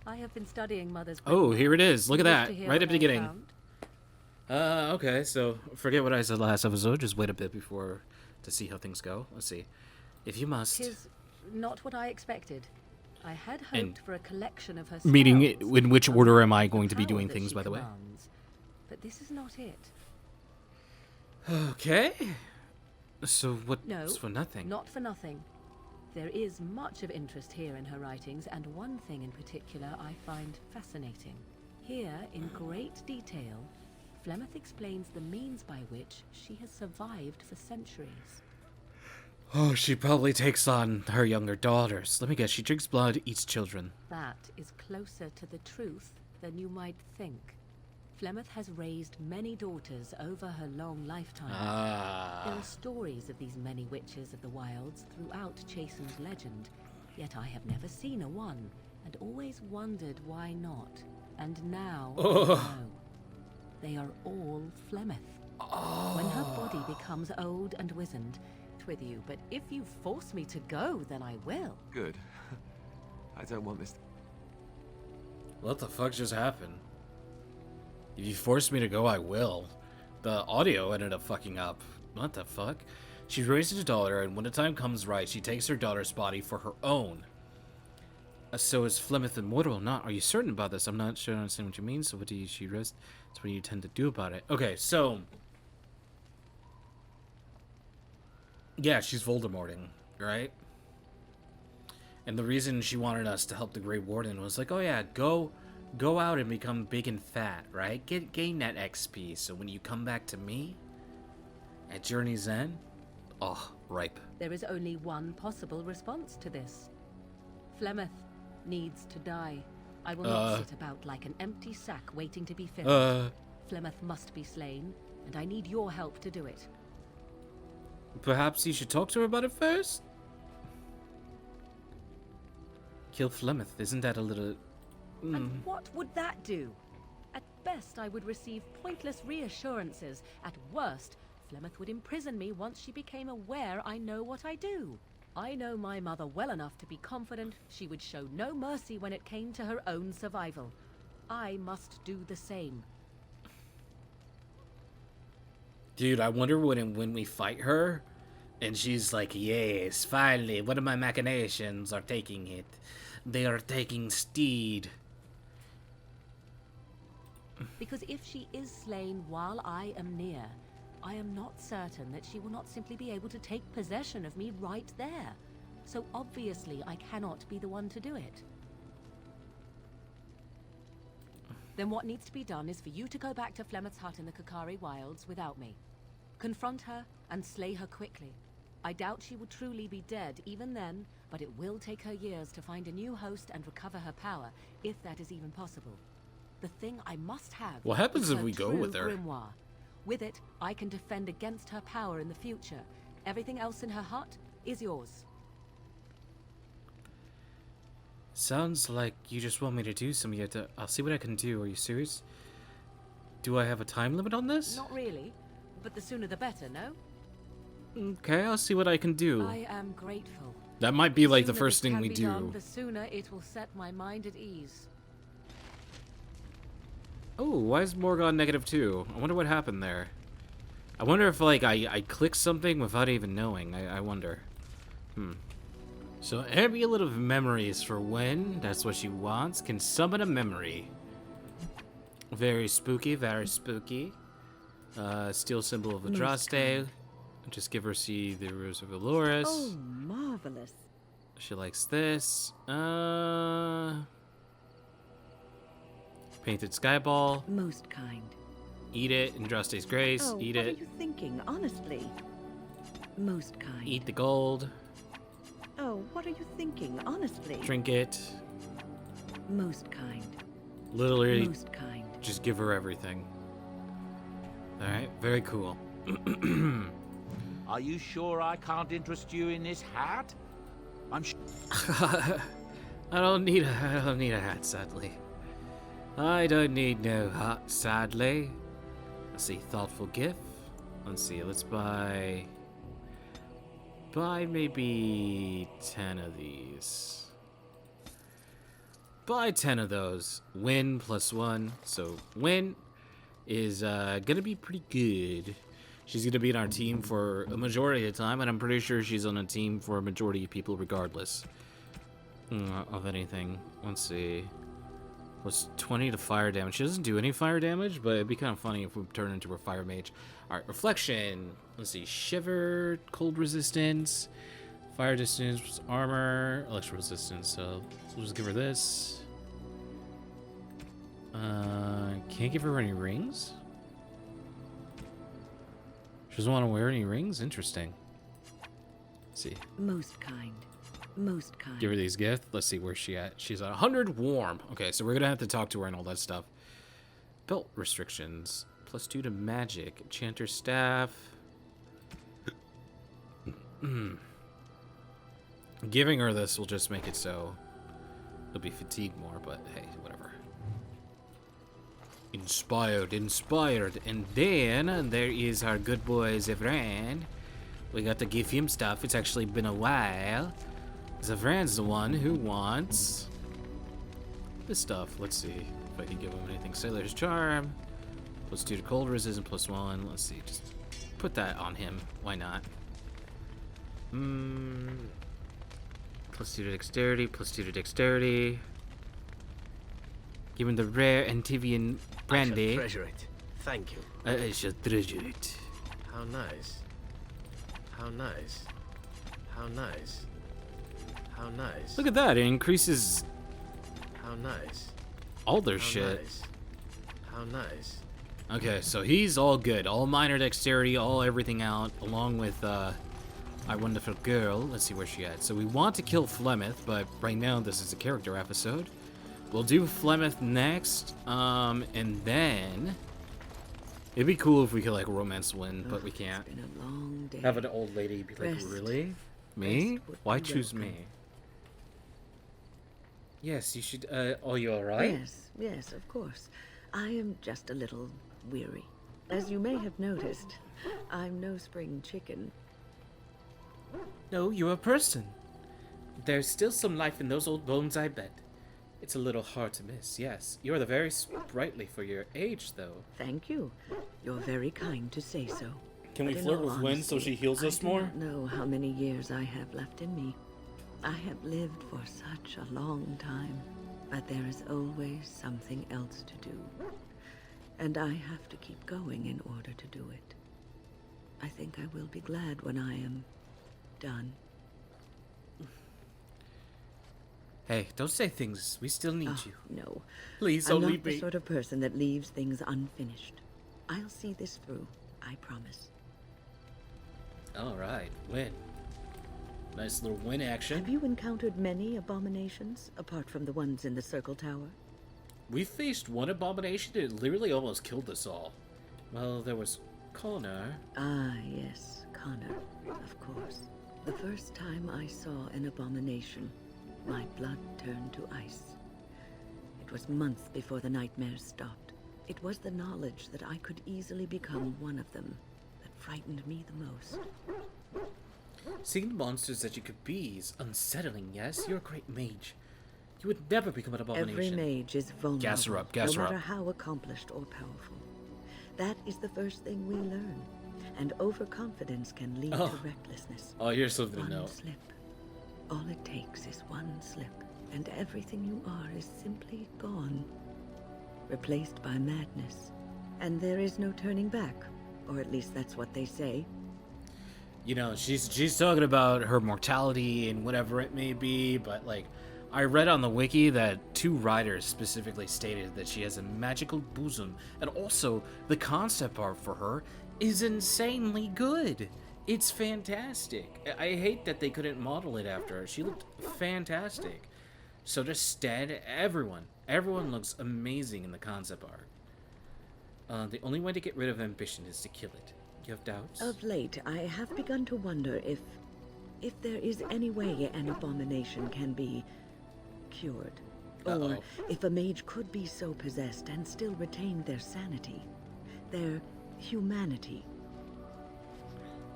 I have been studying Mother's... Oh, here it is. Look at that. Right at the beginning. Found? Okay, so forget what I said last episode. Just wait a bit before to see how things go. Let's see. If you must... 'Tis not what I expected. I had hoped And for a collection of her meaning, spells, in which order am I the going to be power doing that things, she by the way? commands. But this is not it. Okay. So what's No, for nothing? not for nothing. There is much of interest here in her writings, and one thing in particular I find fascinating. Here, in great detail, FLEMETH explains the means by which she has survived for centuries. Oh, she probably takes on her younger daughters. Let me guess, she drinks blood, eats children. That is closer to the truth than you might think. FLEMETH has raised many daughters over her long lifetime. There are stories of these many witches of the wilds throughout Chasen's legend, yet I have never seen a one, and always wondered why not. And now, I know. They are all FLEMETH. When her body becomes old and wizened, it's with you, but if you force me to go, then I will. Good. I don't want this. What the fuck just happened? If you force me to go, I will. The audio ended up fucking up. What the fuck? She raises a daughter, and when the time comes right, she takes her daughter's body for her own. So is FLEMETH immortal or not? Are you certain about this? I'm not sure I understand what you mean, so what do she rest? That's what you tend to do about it. Okay, so... yeah, she's Voldemorting, right? And the reason she wanted us to help the Grey Warden was like, oh yeah, go out and become big and fat, right? Gain that XP, so when you come back to me at Journey's End, oh, ripe. There is only one possible response to this. FLEMETH needs to die. I will not sit about like an empty sack waiting to be filled. FLEMETH must be slain, and I need your help to do it. Perhaps you should talk to her about it first? Kill FLEMETH, isn't that a little... And what would that do? At best, I would receive pointless reassurances. At worst, FLEMETH would imprison me once she became aware I know what I do. I know my mother well enough to be confident she would show no mercy when it came to her own survival. I must do the same. Dude, I wonder when we fight her, and she's like, yes, finally, one of my machinations are taking it. They are taking steed. Because if she is slain while I am near, I am not certain that she will not simply be able to take possession of me right there. So obviously I cannot be the one to do it. Then what needs to be done is for you to go back to FLEMETH's hut in the Kakari Wilds without me. Confront her and slay her quickly. I doubt she will truly be dead even then, but it will take her years to find a new host and recover her power, if that is even possible. The thing I must have What happens is if her we go true with her? grimoire. With it, I can defend against her power in the future. Everything else in her hut is yours. Sounds like you just want me to do something. I'll see what I can do. Are you serious? Do I have a time limit on this? Not really, but the sooner the better, no? Okay, I'll see what I can do. I am grateful. That might be like the Sooner first this thing can we be do. done, the sooner it will set my mind at ease. Oh, why is Morgan -2? I wonder what happened there. I wonder if, like, I clicked something without even knowing. I wonder. So, amulet of memories for when, that's what she wants, can summon a memory. Very spooky, very spooky. Steel symbol of Adraste. Just give her see the Rose of Valores. Oh, marvelous. She likes this. Painted Skyball. Most kind. Eat it. Andraste's Grace. Oh, Eat what it. are you thinking, honestly? Most kind. Eat the gold. Oh, what are you thinking, honestly? Drink it. Most kind. Literally, Most kind. just give her everything. Alright, very cool. Are you sure I can't interest you in this hat? I'm I don't need a hat, sadly. I don't need no hat, sadly. Let's see, thoughtful gift. Let's see, let's buy maybe 10 of these. buy 10 of those. Win +1. So win is gonna be pretty good. She's gonna be on our team for a majority of the time, and I'm pretty sure she's on a team for a majority of people regardless of anything. Let's see. Was 20 to fire damage. She doesn't do any fire damage, but it'd be kind of funny if we turn into her fire mage. Alright, reflection. Let's see. Shiver, cold resistance, fire distance, armor, electrical resistance. So we'll just give her this. Can't give her any rings? She doesn't want to wear any rings? Interesting. Let's see. Most kind. Most kind. Give her these gifts. Let's see where she at. She's at 100 warm. Okay, so we're gonna have to talk to her and all that stuff. Belt restrictions. +2 to magic. Enchanter staff. Giving her this will just make it so it'll be fatigued more, but hey, whatever. Inspired. And then there is our good boy Zevran. We got to give him stuff. It's actually been a while. Zevran's the one who wants this stuff. Let's see if I can give him anything. Sailor's Charm. +2 to cold resistance, +1. Let's see. Just put that on him. Why not? +2 to dexterity, +2 to dexterity. Give him the rare Antivian brandy. I shall treasure it. Thank you. I shall treasure it. How nice. How nice. How nice. How nice. Look at that. It increases How nice. all their How shit. nice. How nice. Okay, so he's all good. All minor dexterity, all everything out, along with our wonderful girl. Let's see where she at. So we want to kill FLEMETH, but right now this is a character episode. We'll do FLEMETH next, and then it'd be cool if we could like romance win, but we can't. It's been a long day. Have an old lady be like, Rest. really? Me? Rest would Why be choose welcome. me? Yes, you should. Are you alright? Yes, of course. I am just a little weary. As you may have noticed, I'm no spring chicken. No, you're a person. There's still some life in those old bones, I bet. It's a little hard to miss, yes. You're the very sprightly for your age, though. Thank you. You're very kind to say so. Can we But in flirt all with Wynn so honesty, she heals us I do more? not know how many years I have left in me. I have lived for such a long time, but there is always something else to do. And I have to keep going in order to do it. I think I will be glad when I am done. Hey, don't say things. We still need Oh, you. no. Please I'm don't not leave the me. sort of person that leaves things unfinished. I'll see this through, I promise. Alright, Win. Nice little win action. Have you encountered many abominations, apart from the ones in the Circle Tower? We faced one abomination and it literally almost killed us all. Well, there was Connor. Ah, yes, Connor, of course. The first time I saw an abomination, my blood turned to ice. It was months before the nightmares stopped. It was the knowledge that I could easily become one of them that frightened me the most. Seeing the monsters that you could be is unsettling, yes? You're a great mage. You would never become an abomination. Every mage is vulnerable, Gas her up, gas no her up. matter how accomplished or powerful. That is the first thing we learn, and overconfidence can lead to recklessness. Oh, here's something to One know. slip. All it takes is one slip, and everything you are is simply gone. Replaced by madness. And there is no turning back, or at least that's what they say. You know, she's talking about her mortality and whatever it may be, but like, I read on the wiki that 2 writers specifically stated that she has a magical bosom, and also the concept art for her is insanely good. It's fantastic. I hate that they couldn't model it after her. She looked fantastic. So just stand everyone looks amazing in the concept art. The only way to get rid of ambition is to kill it. You have doubts? Of late, I have begun to wonder if there is any way an abomination can be cured. Or Uh-oh. if a mage could be so possessed and still retain their sanity, their humanity.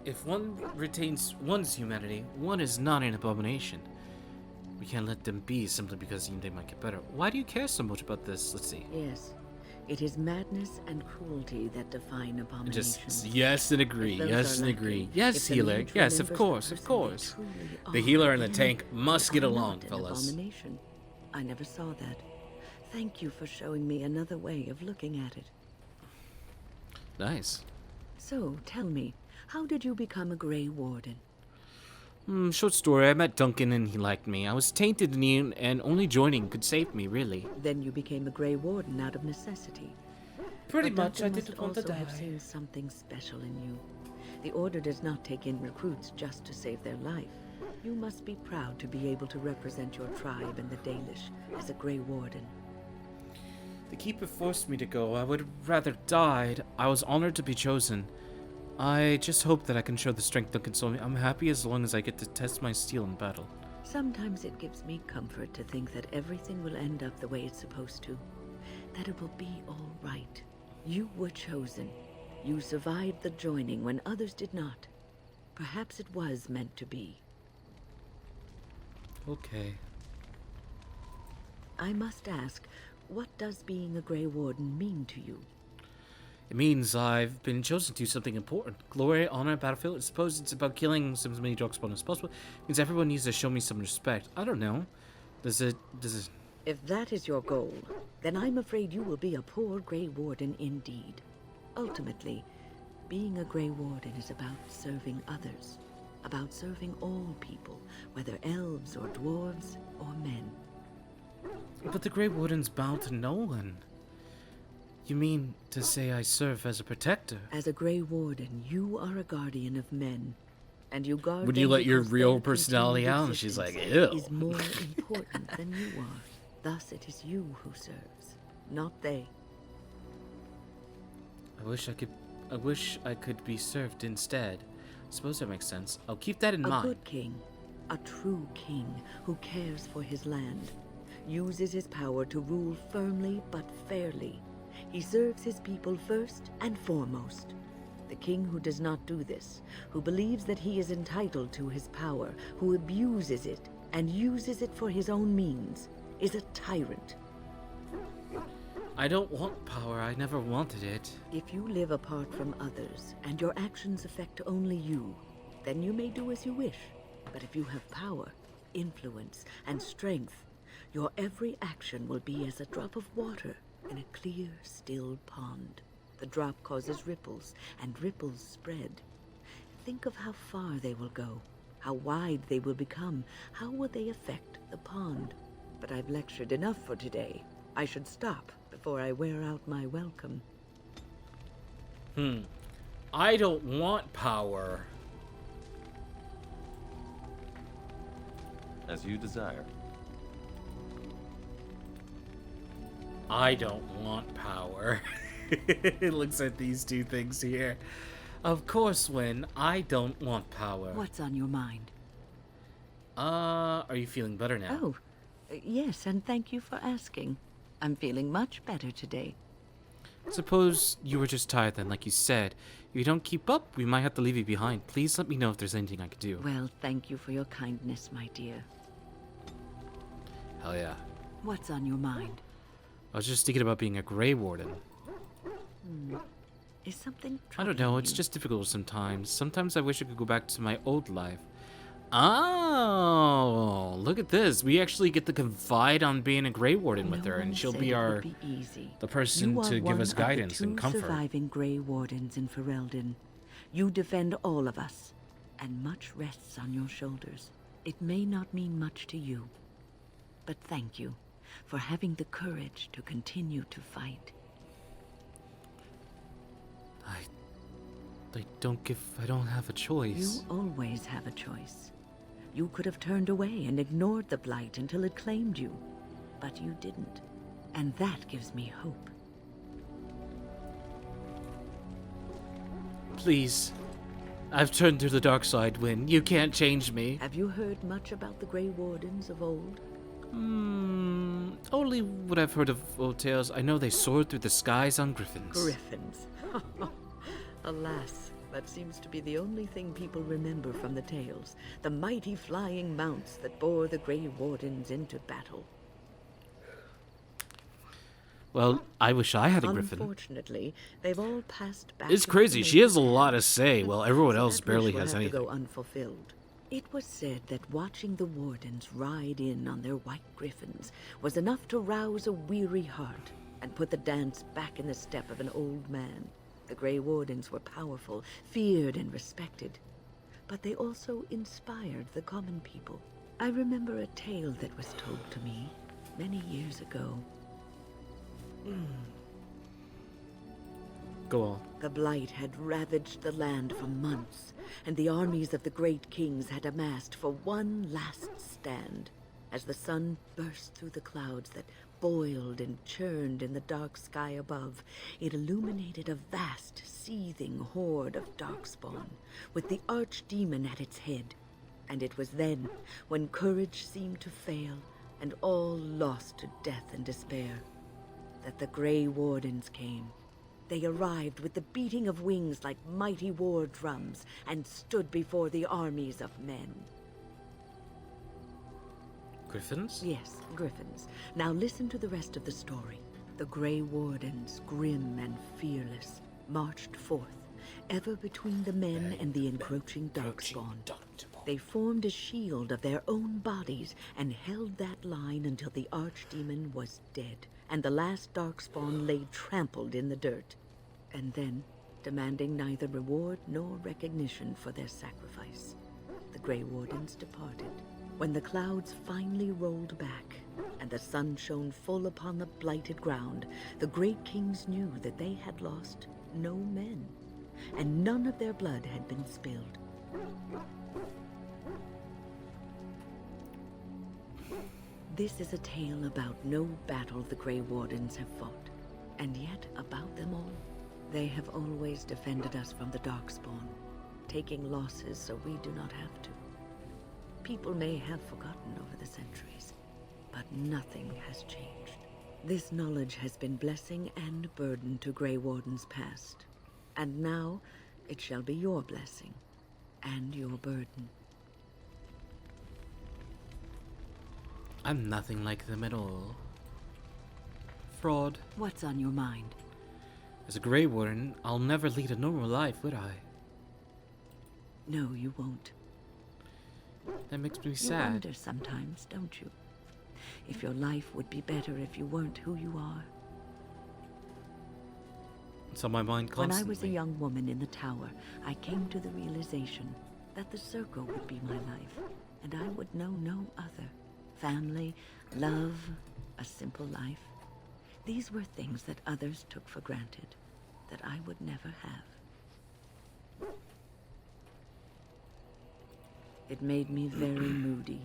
If one retains one's humanity, one is not an abomination. We can't let them be simply because they might get better. Why do you care so much about this? Let's see. Yes, it is madness and cruelty that define abominations. Just yes and agree. If those Yes are and lacking, agree. Yes, if the healer. mage Yes, of remembers course, the of person they course. truly The are, healer and the then tank must they get are along, not an fellas. abomination. I never saw that. Thank you for showing me another way of looking at it. Nice. So, tell me, how did you become a Grey Warden? Short story. I met Duncan and he liked me. I was tainted and only joining could save me, really. Then you became a Grey Warden out of necessity. Pretty But much. I Duncan didn't must want to also have die. seen something special in you. The Order does not take in recruits just to save their life. You must be proud to be able to represent your tribe in the Dalish as a Grey Warden. The Keeper forced me to go. I would have rather died. I was honored to be chosen. I just hope that I can show the strength that console me. I'm happy as long as I get to test my steel in battle. Sometimes it gives me comfort to think that everything will end up the way it's supposed to. That it will be all right. You were chosen. You survived the joining when others did not. Perhaps it was meant to be. Okay. I must ask, what does being a Grey Warden mean to you? It means I've been chosen to do something important. Glory, honor, battlefield. I suppose it's about killing as many darkspawn as possible. It means everyone needs to show me some respect. I don't know. Does it... If that is your goal, then I'm afraid you will be a poor Grey Warden indeed. Ultimately, being a Grey Warden is about serving others. About serving all people, whether elves or dwarves or men. But the Grey Warden's bound to no one. You mean to say I serve as a protector? As a Grey Warden, you are a guardian of men. And you guard Would you them let your because real their personality continued out? And she's like, existence ew. is more important than you are. Thus it is you who serves, not they. I wish I could be served instead. I suppose that makes sense. I'll keep that in A mind. good king, a true king who cares for his land, uses his power to rule firmly but fairly. He serves his people first and foremost. The king who does not do this, who believes that he is entitled to his power, who abuses it and uses it for his own means, is a tyrant. I don't want power. I never wanted it. If you live apart from others and your actions affect only you, then you may do as you wish. But if you have power, influence, and strength, your every action will be as a drop of water in a clear, still pond. The drop causes ripples, and ripples spread. Think of how far they will go, how wide they will become, how will they affect the pond. But I've lectured enough for today. I should stop before I wear out my welcome. I don't want power. As you desire. I don't want power. It looks at these two things here. Of course, Wynn, I don't want power. What's on your mind? Are you feeling better now? Oh, yes, and thank you for asking. I'm feeling much better today. Suppose you were just tired then, like you said. If you don't keep up, we might have to leave you behind. Please let me know if there's anything I could do. Well, thank you for your kindness, my dear. Hell yeah. What's on your mind? I was just thinking about being a Grey Warden. Is something I don't know, troubling it's you? just difficult sometimes. Sometimes I wish I could go back to my old life. Oh, look at this. We actually get to confide on being a Grey Warden with No her, and one she'll said be it our would be easy. the person You are to give one us of the guidance and two comfort. surviving Grey Wardens in Ferelden. You defend all of us, and much rests on your shoulders. It may not mean much to you, but thank you for having the courage to continue to fight. I don't have a choice. You always have a choice. You could have turned away and ignored the blight until it claimed you, but you didn't. And that gives me hope. Please. I've turned to the dark side, Wynn. You can't change me. Have you heard much about the Grey Wardens of old? Only what I've heard of old tales. I know they soared through the skies on griffins. Griffins. Alas, That seems to be the only thing people remember from the tales. The mighty flying mounts that bore the Grey Wardens into battle. Well, I wish I had a griffin. Unfortunately, they've all passed back. It's into crazy. the She has a Maker's lot to hands. say, while everyone So else that barely wish will has have to anything. go unfulfilled. It was said that watching the Wardens ride in on their white griffins was enough to rouse a weary heart and put the dance back in the step of an old man. The Grey Wardens were powerful, feared and respected, but they also inspired the common people. I remember a tale that was told to me many years ago. Go on. The Blight had ravaged the land for months, and the armies of the great kings had amassed for one last stand. As the sun burst through the clouds that boiled and churned in the dark sky above, it illuminated a vast, seething horde of darkspawn, with the archdemon at its head. And it was then, when courage seemed to fail, and all lost to death and despair, that the Grey Wardens came. They arrived with the beating of wings like mighty war drums and stood before the armies of men. Griffins? Yes, griffins. Now listen to the rest of the story. The Grey Wardens, grim and fearless, marched forth, ever between the men and the encroaching darkspawn. They formed a shield of their own bodies and held that line until the archdemon was dead, and the last darkspawn lay trampled in the dirt. And then, demanding neither reward nor recognition for their sacrifice, the Grey Wardens departed. When the clouds finally rolled back, and the sun shone full upon the blighted ground, the great kings knew that they had lost no men, and none of their blood had been spilled. This is a tale about no battle the Grey Wardens have fought, and yet about them all. They have always defended us from the Darkspawn, taking losses so we do not have to. People may have forgotten over the centuries, but nothing has changed. This knowledge has been blessing and burden to Grey Wardens past, and now it shall be your blessing and your burden. I'm nothing like them at all. Fraud. What's on your mind? As a Grey Warden, I'll never lead a normal life, would I? No, you won't. That makes me You sad. wonder sometimes, don't you? If your life would be better if you weren't who you are. It's on my mind When constantly. I was a young woman in the tower, I came to the realization that the circle would be my life, and I would know no other. Family, love, a simple life. These were things that others took for granted, that I would never have. It made me very moody.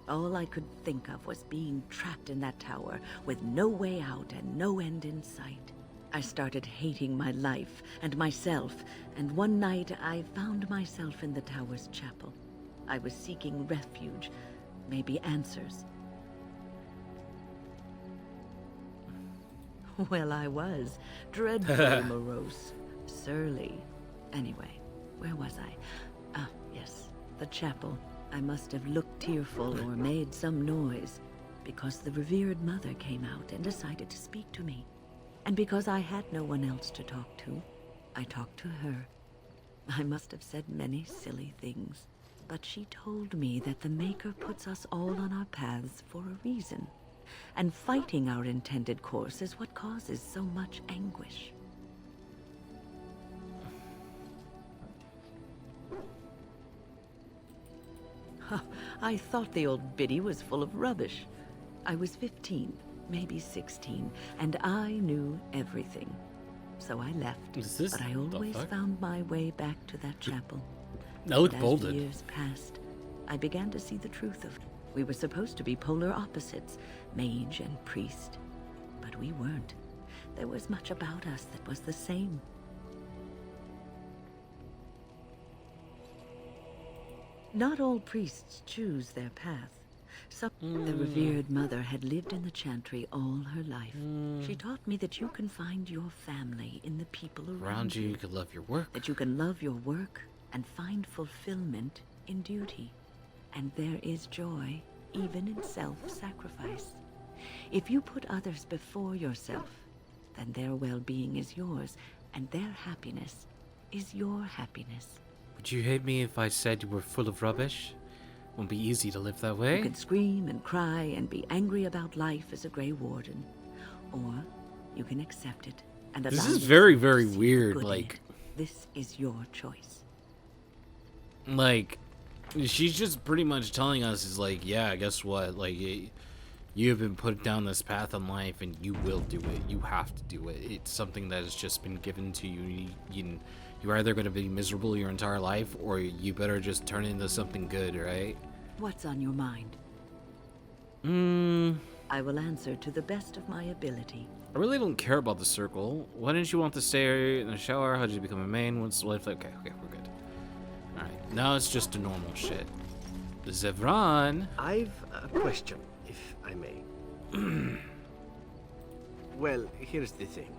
All I could think of was being trapped in that tower with no way out and no end in sight. I started hating my life and myself, and one night I found myself in the tower's chapel. I was seeking refuge, maybe answers. Well, I was. Dreadfully morose. Surly. Anyway, where was I? Ah, yes. The chapel. I must have looked tearful or made some noise, because the revered mother came out and decided to speak to me. And because I had no one else to talk to, I talked to her. I must have said many silly things, but she told me that the Maker puts us all on our paths for a reason, and fighting our intended course is what causes so much anguish. I thought the old biddy was full of rubbish. I was 15, maybe 16, and I knew everything. So I left, Is this but I the always fuck? found my way back to that chapel. That looked And as the bolded. years passed, I began to see the truth of it. We were supposed to be polar opposites, mage and priest, but we weren't. There was much about us that was the same. Not all priests choose their path. The revered mother had lived in the chantry all her life. She taught me that you can find your family in the people around you, you could love your work. that you can love your work and find fulfillment in duty. And there is joy even in self-sacrifice. If you put others before yourself, then their well-being is yours, and their happiness is your happiness. Would you hate me if I said you were full of rubbish? Won't be easy to live that You way. can scream and cry and be angry about life as a Grey Warden, or you can accept it and allow This is yourself very, to very see the weird, good in like- it. This is your choice. Like, she's just pretty much telling us is like, yeah, guess what? Like, you have been put down this path in life, and you will do it. You have to do it. It's something that has just been given to you. You're either going to be miserable your entire life, or you better just turn it into something good, right? What's on your mind? I I will answer to the best of my ability. really don't care about the circle. Why didn't you want to stay in the shower? How did you become a main? What's the life like? Okay, we're good. Alright, now it's just a normal shit. Zevran. I've a question, if I may. Well, here's the thing.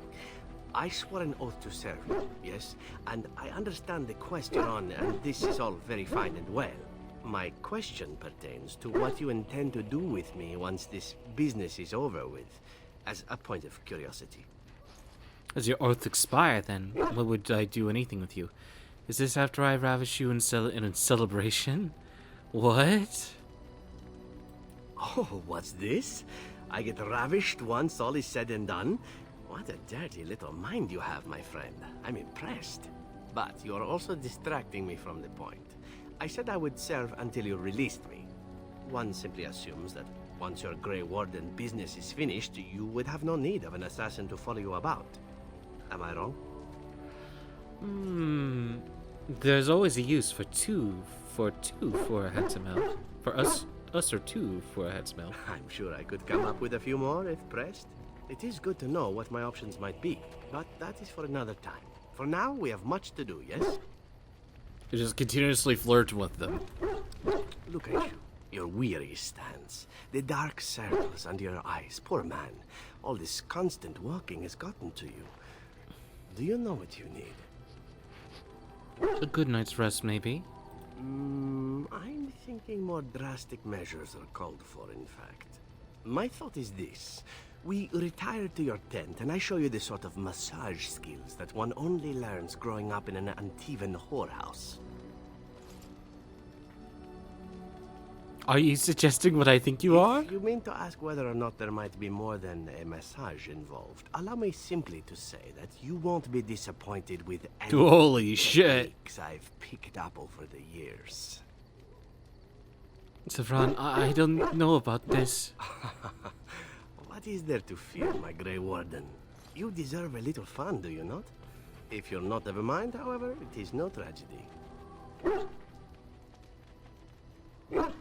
I swore an oath to serve you, yes? And I understand the question on, and this is all very fine and well. My question pertains to what you intend to do with me once this business is over with, as a point of curiosity. Does your oath expire then? What would I do anything with you? Is this after I ravish you in a celebration? What? Oh, what's this? I get ravished once all is said and done? What a dirty little mind you have, my friend. I'm impressed. But you're also distracting me from the point. I said I would serve until you released me. One simply assumes that once your Grey Warden business is finished, you would have no need of an assassin to follow you about. Am I wrong? There's always a use for two for a handsome elf. For us or two for a handsome elf. I'm sure I could come up with a few more if pressed. It is good to know what my options might be, but that is for another time. For now, we have much to do, yes? You just continuously flirt with them. Look at you. Your weary stance. The dark circles under your eyes. Poor man. All this constant walking has gotten to you. Do you know what you need? A good night's rest, maybe. I'm thinking more drastic measures are called for, in fact. My thought is this. We retire to your tent, and I show you the sort of massage skills that one only learns growing up in an Antivan whorehouse. Are you suggesting what I think you are? If you mean to ask whether or not there might be more than a massage involved, allow me simply to say that you won't be disappointed with any Holy shit. techniques I've picked up over the years. Zevran, I don't know about this. What is there to fear, my Grey Warden? You deserve a little fun, do you not? If you're not of a mind, however, it is no tragedy.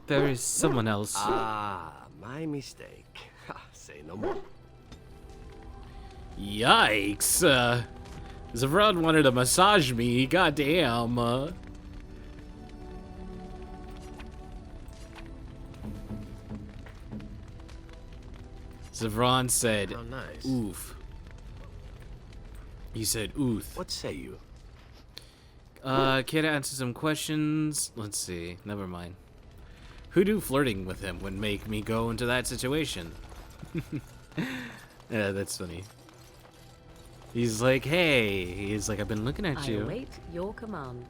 There is someone else. Ah, my mistake. Say no more. Yikes. Zevran wanted to massage me. Goddamn. Zevran said, How nice. oof. He said, oof. What say you? Care to answer some questions? Let's see. Never mind. Who knew flirting with him would make me go into that situation? Yeah, that's funny. He's like, hey. He's like, I've been looking at I you. await your command.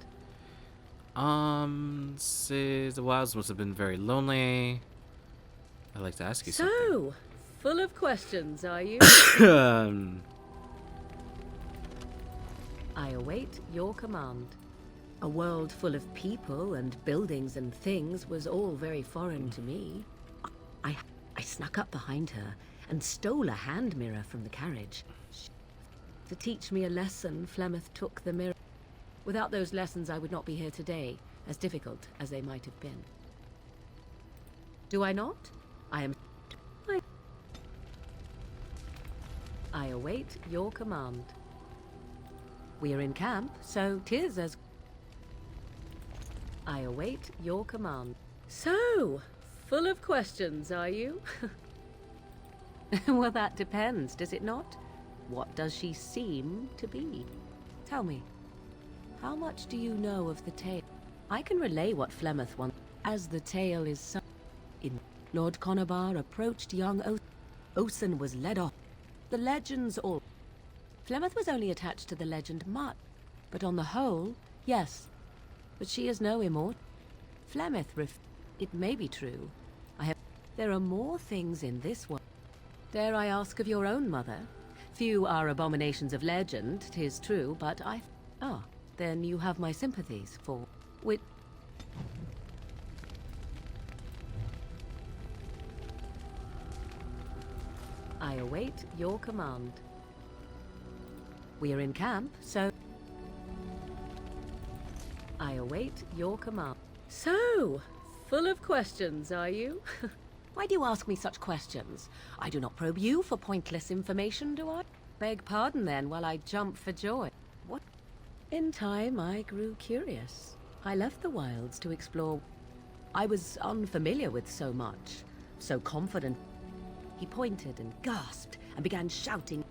Says the wilds must have been very lonely. I'd like to ask you something. So, full of questions, are you? I await your command. A world full of people and buildings and things was all very foreign to me. I snuck up behind her and stole a hand mirror from the carriage. To teach me a lesson, FLEMETH took the mirror. Without those lessons, I would not be here today, as difficult as they might have been. Do I not? I await your command. We are in camp, so 'tis as... I await your command. So, full of questions, are you? Well, that depends, does it not? What does she seem to be? Tell me, how much do you know of the tale? I can relay what FLEMETH wants, as the tale is in Lord Conobar approached young Osen was led off. The legends all... FLEMETH was only attached to the legend much, but on the whole, yes. But she is no immortal. FLEMETH it may be true. There are more things in this world. Dare I ask of your own mother? Few are abominations of legend, 'tis true, but then you have my sympathies for... Which... I await your command. We are in camp, so... I await your command. So, full of questions, are you? Why do you ask me such questions? I do not probe you for pointless information, do I? Beg pardon then, while I jump for joy. What? In time, I grew curious. I left the wilds to explore. I was unfamiliar with so much, so confident. He pointed and gasped and began shouting.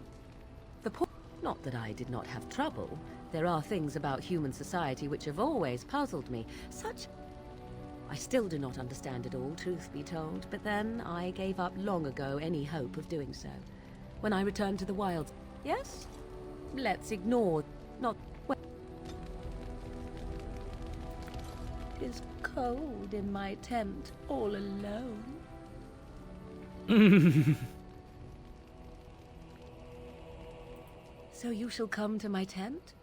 Not that I did not have trouble. There are things about human society which have always puzzled me. I still do not understand it all, truth be told, but then I gave up long ago any hope of doing so. When I returned to the wilds, yes? Let's ignore, not... It's cold in my tent, all alone. So you shall come to my tent?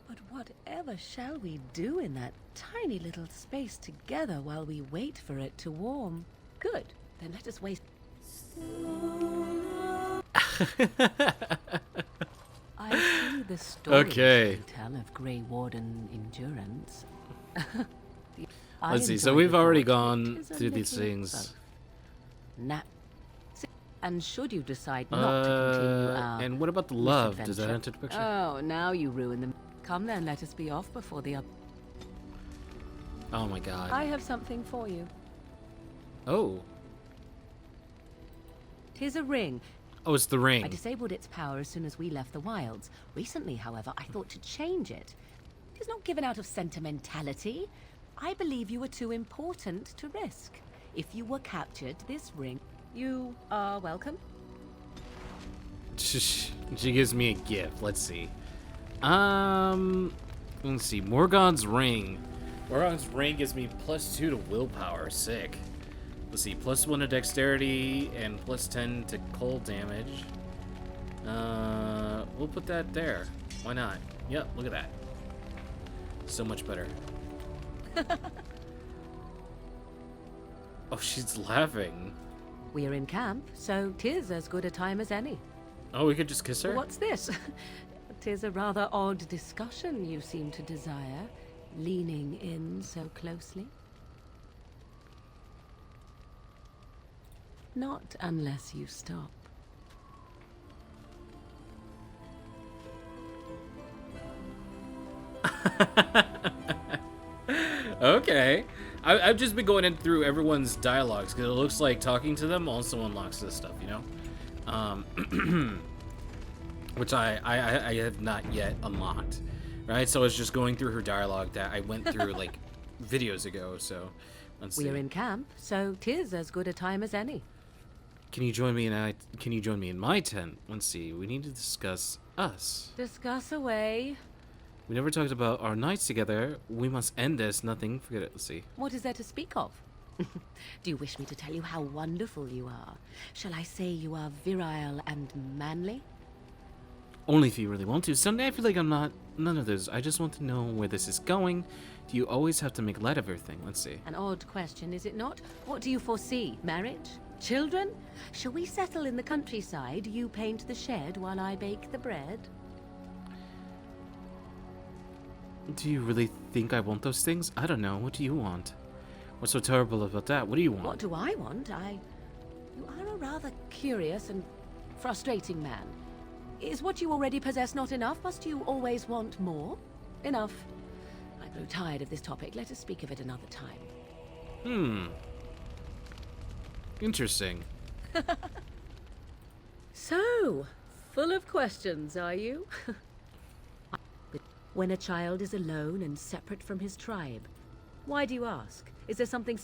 But whatever shall we do in that tiny little space together while we wait for it to warm? Good, then let us waste... I see the story you tell of Grey Warden endurance. Let's see, so we've already gone through these things. And should you decide not to continue our... And what about the love? Does that enter the picture? Oh, now you ruin them. Come then, let us be off before the... Oh my god. I have something for you. Oh. 'Tis a ring. Oh, it's the ring. I disabled its power as soon as we left the wilds. Recently, however, I thought to change it. It is not given out of sentimentality. I believe you were too important to risk. If you were captured, this ring... You are welcome. She gives me a gift. Let's see. Let's see. Morgan's ring. Morgan's ring gives me +2 to willpower. Sick. Let's see. +1 to dexterity and +10 to cold damage. We'll put that there. Why not? Yep. Look at that. So much better. Oh, she's laughing. We are in camp, so 'tis as good a time as any. Oh, we could just kiss her? What's this? 'Tis a rather odd discussion you seem to desire, leaning in so closely. Not unless you stop. Okay. I've just been going in through everyone's dialogues because it looks like talking to them also unlocks this stuff, you know? Which I have not yet unlocked, right? So I was just going through her dialogue that I went through like videos ago, so let's see. We're in camp, so 'tis as good a time as any. Can you join me in my tent? Let's see. We need to discuss us. Discuss away. We never talked about our nights together. We must end this. Nothing. Forget it. Let's see. What is there to speak of? Do you wish me to tell you how wonderful you are? Shall I say you are virile and manly? Only if you really want to. Someday I feel like I'm not none of those. I just want to know where this is going. Do you always have to make light of everything? Let's see. An odd question, is it not? What do you foresee? Marriage? Children? Shall we settle in the countryside? You paint the shed while I bake the bread? Do you really think I want those things? I don't know. What do you want? What's so terrible about that? What do you want? What do I want? You are a rather curious and frustrating man. Is what you already possess not enough? Must you always want more? Enough. I grew tired of this topic. Let us speak of it another time. Interesting. So, full of questions, are you? When a child is alone and separate from his tribe, why do you ask? Is there something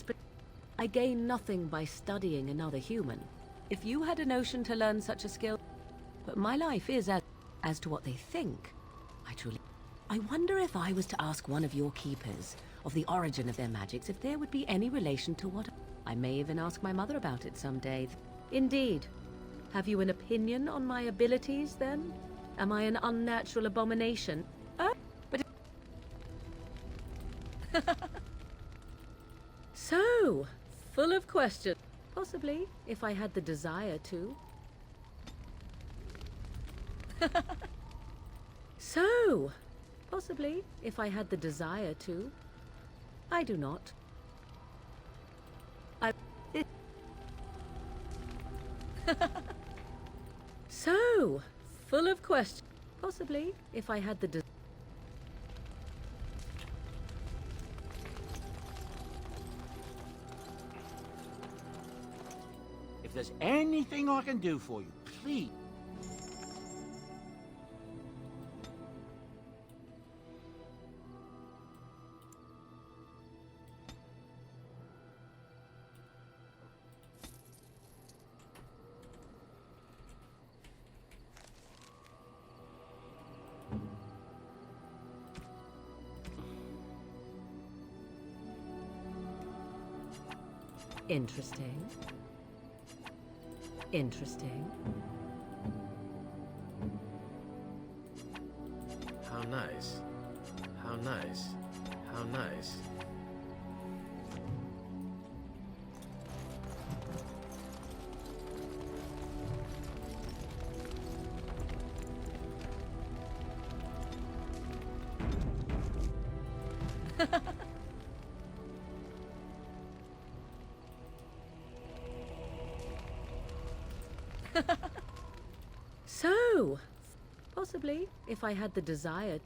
I gain nothing by studying another human. If you had a notion to learn such a skill, but my life is as to what they think. I wonder if I was to ask one of your keepers of the origin of their magics, if there would be any relation to what... I may even ask my mother about it someday. Indeed. Have you an opinion on my abilities, then? Am I an unnatural abomination? But... So, full of questions. Possibly, if I had the desire to. So, possibly, if I had the desire to. I do not. So, full of questions. Possibly, if I had the If there's anything I can do for you, please. Interesting. Interesting. How nice. How nice. How nice. So, possibly, if I had the desire.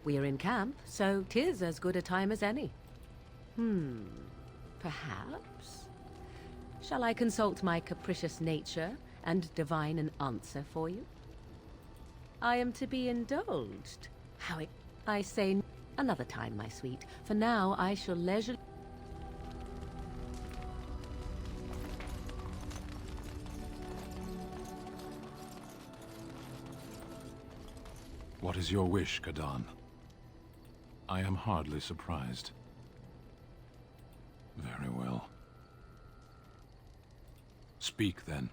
We're in camp, so 'tis as good a time as any. Perhaps? Shall I consult my capricious nature and divine an answer for you? I am to be indulged. I say another time, my sweet. For now, I shall leisurely... What is your wish, Kadan? I am hardly surprised. Very well. Speak, then.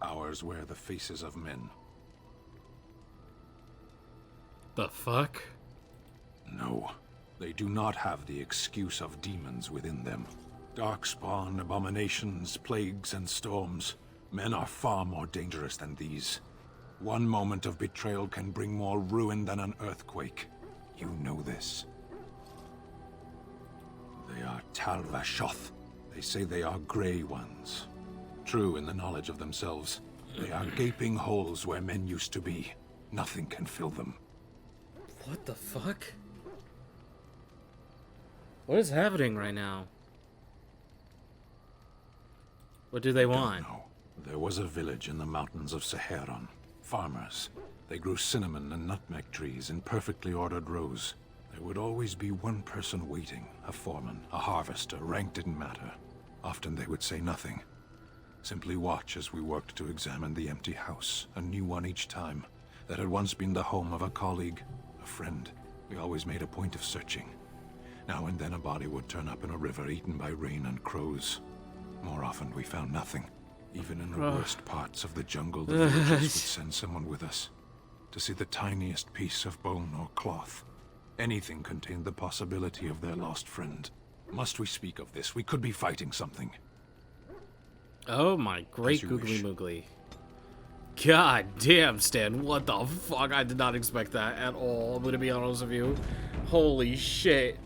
Ours wear the faces of men. The fuck? No, they do not have the excuse of demons within them. Darkspawn, abominations, plagues, and storms. Men are far more dangerous than these. One moment of betrayal can bring more ruin than an earthquake. You know this. They are Talvashoth. They say they are Grey Ones. True in the knowledge of themselves. They are gaping holes where men used to be. Nothing can fill them. What the fuck? What is happening right now? What do they want? Don't know. There was a village in the mountains of Saharan. Farmers. They grew cinnamon and nutmeg trees in perfectly ordered rows. There would always be one person waiting, a foreman, a harvester, rank didn't matter. Often they would say nothing. Simply watch as we worked to examine the empty house, a new one each time, that had once been the home of a colleague, a friend. We always made a point of searching. Now and then a body would turn up in a river eaten by rain and crows. More often we found nothing. Even in the worst parts of the jungle, the villagers would send someone with us to see the tiniest piece of bone or cloth. Anything contained the possibility of their lost friend. Must we speak of this? We could be fighting something. Oh my great As you googly wish. moogly. God damn, Stan, what the fuck? I did not expect that at all, I'm gonna be honest with you. Holy shit.